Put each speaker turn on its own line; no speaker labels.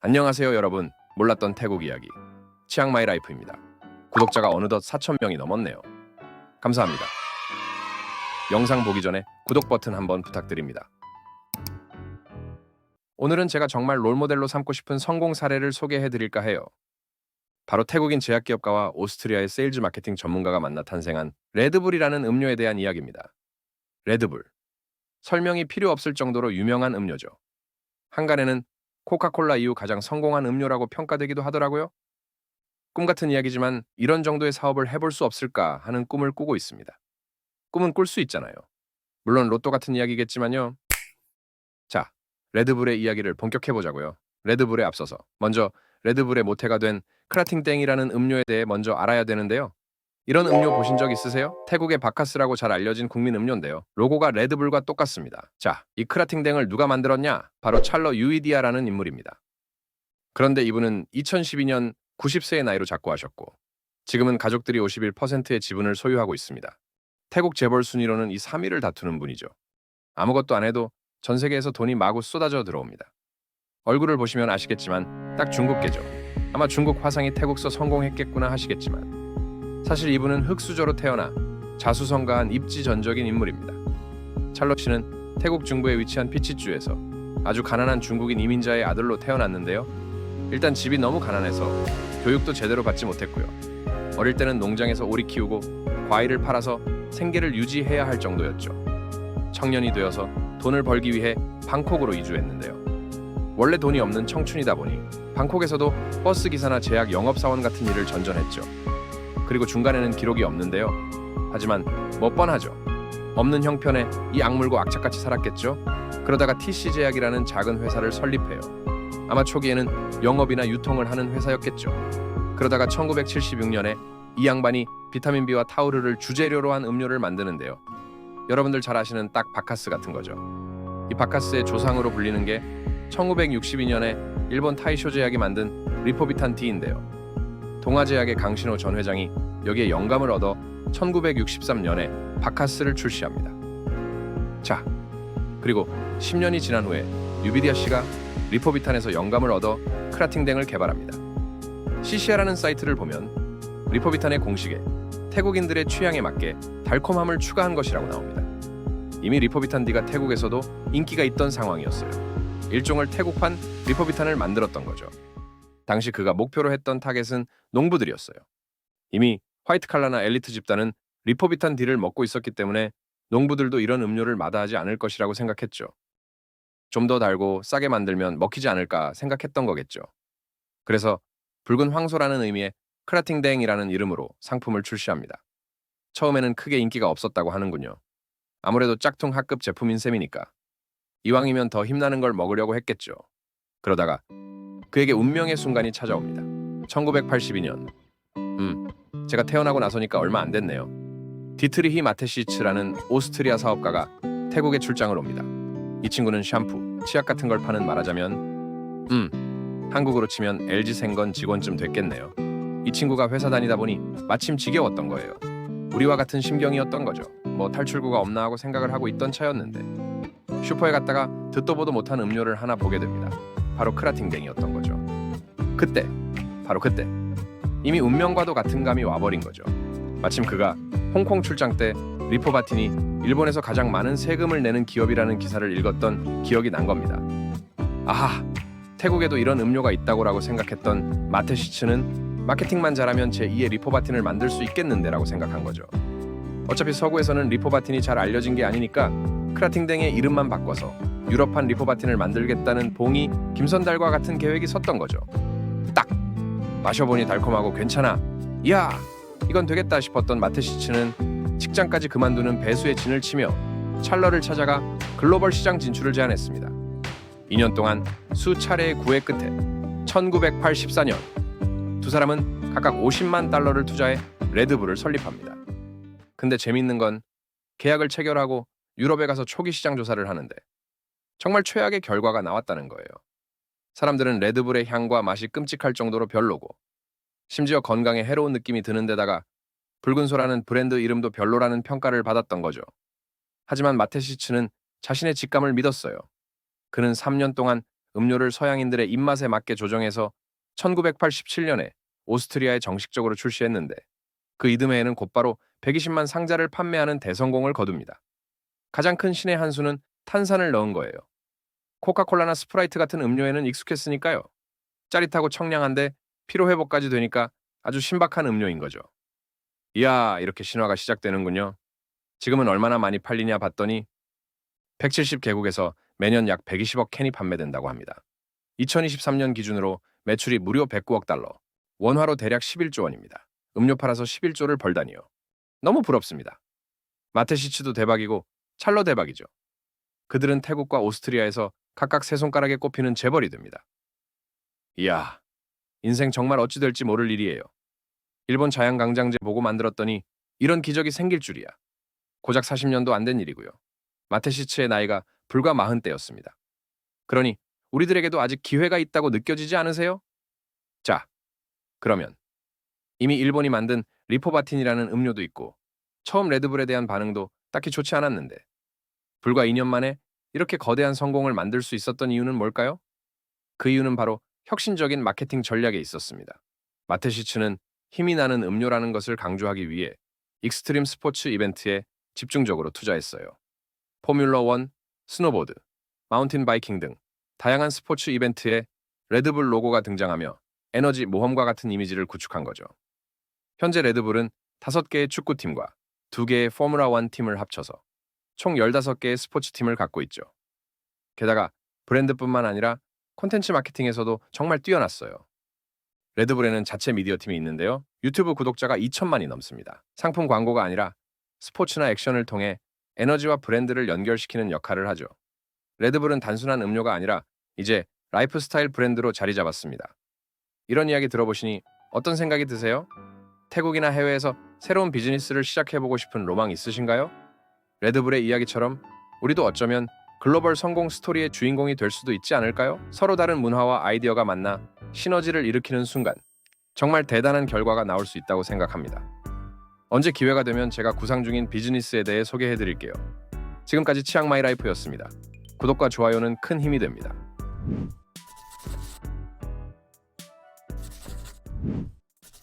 안녕하세요 여러분. 몰랐던 태국 이야기 치앙마이 라이프입니다. 구독자가 어느덧 4,000명이 넘었네요. 감사합니다. 영상 보기 전에 구독 버튼 한번 부탁드립니다. 오늘은 제가 정말 롤모델로 삼고 싶은 성공 사례를 소개해 드릴까 해요. 바로 태국인 제약기업가와 오스트리아의 세일즈 마케팅 전문가가 만나 탄생한 레드불이라는 음료에 대한 이야기입니다. 레드불. 설명이 필요 없을 정도로 유명한 음료죠. 한간에는 코카콜라 이후 가장 성공한 음료라고 평가되기도 하더라고요. 꿈 같은 이야기지만 이런 정도의 사업을 해볼 수 없을까 하는 꿈을 꾸고 있습니다. 꿈은 꿀 수 있잖아요. 물론 로또 같은 이야기겠지만요. 자, 레드불의 이야기를 본격해보자고요. 레드불에 앞서서 먼저 레드불의 모태가 된 크라팅땡이라는 음료에 대해 먼저 알아야 되는데요. 이런 음료 보신 적 있으세요? 태국의 바카스라고 잘 알려진 국민 음료인데요. 로고가 레드불과 똑같습니다. 자, 이 크라팅땡을 누가 만들었냐? 바로 찰러 유이디아라는 인물입니다. 그런데 이분은 2012년 90세의 나이로 작고하셨고 지금은 가족들이 51%의 지분을 소유하고 있습니다. 태국 재벌 순위로는 이 3위를 다투는 분이죠. 아무것도 안 해도 전 세계에서 돈이 마구 쏟아져 들어옵니다. 얼굴을 보시면 아시겠지만 딱 중국계죠. 아마 중국 화상이 태국서 성공했겠구나 하시겠지만 사실 이분은 흙수저로 태어나 자수성가한 입지전적인 인물입니다. 찰러 씨는 태국 중부에 위치한 피치주에서 아주 가난한 중국인 이민자의 아들로 태어났는데요. 일단 집이 너무 가난해서 교육도 제대로 받지 못했고요. 어릴 때는 농장에서 오리 키우고 과일을 팔아서 생계를 유지해야 할 정도였죠. 청년이 되어서 돈을 벌기 위해 방콕으로 이주했는데요. 원래 돈이 없는 청춘이다 보니 방콕에서도 버스 기사나 제약 영업사원 같은 일을 전전했죠. 그리고 중간에는 기록이 없는데요. 하지만 뭐 뻔하죠. 없는 형편에 이 악물고 악착같이 살았겠죠. 그러다가 TC제약이라는 작은 회사를 설립해요. 아마 초기에는 영업이나 유통을 하는 회사였겠죠. 그러다가 1976년에 이 양반이 비타민 B와 타우르를 주재료로 한 음료를 만드는데요. 여러분들 잘 아시는 딱 바카스 같은 거죠. 이 바카스의 조상으로 불리는 게 1962년에 일본 타이쇼 제약이 만든 리포비탄 D인데요. 동아제약의 강신호 전 회장이 여기에 영감을 얻어 1963년에 바카스를 출시합니다. 자, 그리고 10년이 지난 후에 유비디아 씨가 리포비탄에서 영감을 얻어 크라팅땡을 개발합니다. CCR라는 사이트를 보면 리포비탄의 공식에 태국인들의 취향에 맞게 달콤함을 추가한 것이라고 나옵니다. 이미 리포비탄 D가 태국에서도 인기가 있던 상황이었어요. 일종의 태국판 리포비탄을 만들었던 거죠. 당시 그가 목표로 했던 타겟은 농부들이었어요. 이미 화이트 칼라나 엘리트 집단은 리포비탄 D를 먹고 있었기 때문에 농부들도 이런 음료를 마다하지 않을 것이라고 생각했죠. 좀 더 달고 싸게 만들면 먹히지 않을까 생각했던 거겠죠. 그래서 붉은 황소라는 의미의 크라팅땡이라는 이름으로 상품을 출시합니다. 처음에는 크게 인기가 없었다고 하는군요. 아무래도 짝퉁 합급 제품인 셈이니까. 이왕이면 더 힘나는 걸 먹으려고 했겠죠. 그러다가 그에게 운명의 순간이 찾아옵니다. 1982년. 제가 태어나고 나서니까 얼마 안 됐네요. 디트리히 마테시츠라는 오스트리아 사업가가 태국에 출장을 옵니다. 이 친구는 샴푸, 치약 같은 걸 파는 말하자면 한국으로 치면 LG생건 직원쯤 됐겠네요. 이 친구가 회사 다니다 보니 마침 지겨웠던 거예요. 우리와 같은 심경이었던 거죠. 뭐 탈출구가 없나 하고 생각을 하고 있던 차였는데 슈퍼에 갔다가 듣도 보도 못한 음료를 하나 보게 됩니다. 바로 크라팅땡이었던 거죠. 바로 그때 이미 운명과도 같은 감이 와버린 거죠. 마침 그가 홍콩 출장 때 리포바틴이 일본에서 가장 많은 세금을 내는 기업이라는 기사를 읽었던 기억이 난 겁니다. 아하, 태국에도 이런 음료가 있다고라고 생각했던 마테시츠는 마케팅만 잘하면 제2의 리포바틴을 만들 수 있겠는데라고 생각한 거죠. 어차피 서구에서는 리포바틴이 잘 알려진 게 아니니까 크라팅땡의 이름만 바꿔서 유럽판 리포바틴을 만들겠다는 봉이 김선달과 같은 계획이 섰던 거죠. 딱! 마셔보니 달콤하고 괜찮아. 이야! 이건 되겠다 싶었던 마테시츠는 직장까지 그만두는 배수의 진을 치며 찰러를 찾아가 글로벌 시장 진출을 제안했습니다. 2년 동안 수차례의 구애 끝에 1984년 두 사람은 각각 50만 달러를 투자해 레드불을 설립합니다. 근데 재밌는 건 계약을 체결하고 유럽에 가서 초기 시장 조사를 하는데 정말 최악의 결과가 나왔다는 거예요. 사람들은 레드불의 향과 맛이 끔찍할 정도로 별로고 심지어 건강에 해로운 느낌이 드는 데다가 붉은 소라는 브랜드 이름도 별로라는 평가를 받았던 거죠. 하지만 마테시츠는 자신의 직감을 믿었어요. 그는 3년 동안 음료를 서양인들의 입맛에 맞게 조정해서 1987년에 오스트리아에 정식적으로 출시했는데 그 이듬해에는 곧바로 120만 상자를 판매하는 대성공을 거둡니다. 가장 큰 신의 한 수는 탄산을 넣은 거예요. 코카콜라나 스프라이트 같은 음료에는 익숙했으니까요. 짜릿하고 청량한데 피로회복까지 되니까 아주 신박한 음료인 거죠. 이야, 이렇게 신화가 시작되는군요. 지금은 얼마나 많이 팔리냐 봤더니 170개국에서 매년 약 120억 캔이 판매된다고 합니다. 2023년 기준으로 매출이 무려 109억 달러, 원화로 대략 11조 원입니다. 음료 팔아서 11조를 벌다니요. 너무 부럽습니다. 마테시츠도 대박이고 찰로 대박이죠. 그들은 태국과 오스트리아에서 각각 세 손가락에 꼽히는 재벌이 됩니다. 이야, 인생 정말 어찌 될지 모를 일이에요. 일본 자양강장제 보고 만들었더니 이런 기적이 생길 줄이야. 고작 40년도 안 된 일이고요. 마테시츠의 나이가 불과 40대였습니다. 그러니 우리들에게도 아직 기회가 있다고 느껴지지 않으세요? 자, 그러면 이미 일본이 만든 리포바틴이라는 음료도 있고 처음 레드불에 대한 반응도 딱히 좋지 않았는데 불과 2년 만에 이렇게 거대한 성공을 만들 수 있었던 이유는 뭘까요? 그 이유는 바로 혁신적인 마케팅 전략에 있었습니다. 마테시츠는 힘이 나는 음료라는 것을 강조하기 위해 익스트림 스포츠 이벤트에 집중적으로 투자했어요. 포뮬러 1, 스노보드, 마운틴 바이킹 등 다양한 스포츠 이벤트에 레드불 로고가 등장하며 에너지 모험과 같은 이미지를 구축한 거죠. 현재 레드불은 5개의 축구팀과 2개의 포뮬러 1 팀을 합쳐서 총 15개의 스포츠팀을 갖고 있죠. 게다가 브랜드뿐만 아니라 콘텐츠 마케팅에서도 정말 뛰어났어요. 레드불에는 자체 미디어 팀이 있는데요. 유튜브 구독자가 2천만이 넘습니다. 상품 광고가 아니라 스포츠나 액션을 통해 에너지와 브랜드를 연결시키는 역할을 하죠. 레드불은 단순한 음료가 아니라 이제 라이프 스타일 브랜드로 자리 잡았습니다. 이런 이야기 들어보시니 어떤 생각이 드세요? 태국이나 해외에서 새로운 비즈니스를 시작해보고 싶은 로망 있으신가요? 레드불의 이야기처럼 우리도 어쩌면 글로벌 성공 스토리의 주인공이 될 수도 있지 않을까요? 서로 다른 문화와 아이디어가 만나 시너지를 일으키는 순간 정말 대단한 결과가 나올 수 있다고 생각합니다. 언제 기회가 되면 제가 구상 중인 비즈니스에 대해 소개해드릴게요. 지금까지 치앙마이 라이프였습니다. 구독과 좋아요는 큰 힘이 됩니다.